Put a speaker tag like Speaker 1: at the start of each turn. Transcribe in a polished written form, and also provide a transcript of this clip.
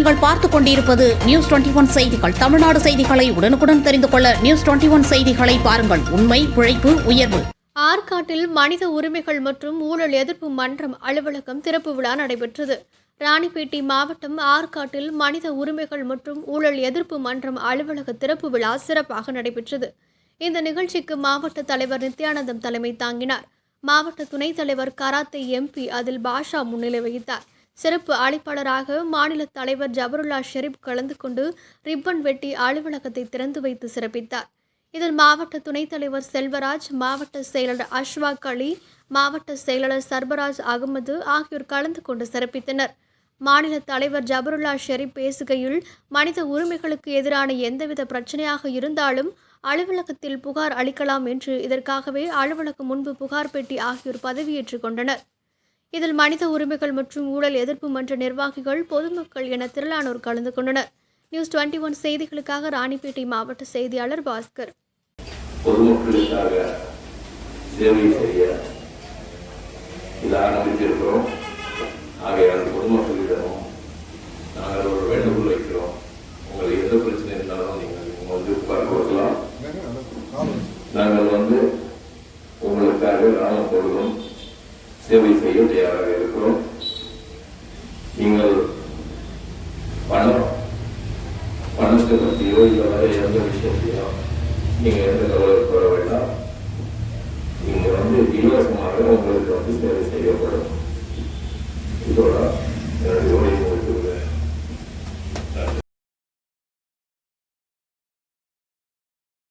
Speaker 1: நீங்கள் பார்த்துக் கொண்டிருப்பது நியூஸ் 21 செய்திகள். தமிழ்நாடு செய்திகளை உடனுக்குடன் தெரிந்து கொள்ள நியூஸ் 21 செய்திகளை பாருங்கள். உண்மை, உழைப்பு, உயர்வு.
Speaker 2: ஆற்காட்டில் மனித உரிமைகள் மற்றும் ஊழல் எதிர்ப்பு மன்றம் அலுவலகம் திறப்பு விழா நடைபெற்றது. ராணிப்பேட்டை மாவட்டம் ஆற்காட்டில் மனித உரிமைகள் மற்றும் ஊழல் எதிர்ப்பு மன்றம் அலுவலக திறப்பு விழா சிறப்பாக நடைபெற்றது. இந்த நிகழ்ச்சிக்கு மாவட்ட தலைவர் நித்யானந்தம் தலைமை தாங்கினார். மாவட்ட துணைத் தலைவர் கராத்தே எம்பி அதில் பாஷா முன்னிலை வகித்தார். சிறப்பு அழைப்பாளராக மாநில தலைவர் ஜபருல்லா ஷெரீப் கலந்து கொண்டு ரிப்பன் வெட்டி அலுவலகத்தை திறந்து வைத்து சிறப்பித்தார். இதில் மாவட்ட துணைத் தலைவர் செல்வராஜ், மாவட்ட செயலர் அஷ்வாக் அலி, மாவட்ட செயலாளர் சர்பராஜ் அகமது ஆகியோர் கலந்து கொண்டு சிறப்பித்தனர். மாநில தலைவர் ஜபருல்லா ஷெரீப் பேசுகையில், மனித உரிமைகளுக்கு எதிரான எந்தவித பிரச்சனையாக இருந்தாலும் அலுவலகத்தில் புகார் அளிக்கலாம் என்று, இதற்காகவே அலுவலகம் முன்பு புகார் பெட்டி ஆகியோர் பதவியேற்றுக் கொண்டனர். இதில் மனித உரிமைகள் மற்றும் ஊழல் எதிர்ப்பு மன்ற நிர்வாகிகள், பொதுமக்கள் என திரளானோர் கலந்து கொண்டனர். நியூஸ் 21 செய்திகளுக்காக ராணிப்பேட்டை மாவட்ட செய்தியாளர் பாஸ்கர்.
Speaker 3: பொதுமக்களுக்காக சேவை செய்ய இதை ஆரம்பித்திருக்கிறோம். ஆகையால் பொதுமக்களிடமும் நாங்கள் ஒரு வேண்டுகோள் வைக்கிறோம். உங்களுக்கு எந்த பிரச்சனை இருந்தாலும் நீங்கள் புகார் கொடுக்கலாம். நாங்கள் உங்களுக்காக ராமம் பொழுதும் சேவை செய்ய தயாராக இருக்கிறோம். நீங்கள் பணத்தை பற்றியோ இல்லை வர எந்த விஷயத்தையோ நீங்கள் எந்த கவலைப்பட வேண்டாம். நீங்கள் இலவசமாக உங்களுக்கு சேவை செய்யப்படும். இதோட என்னுடைய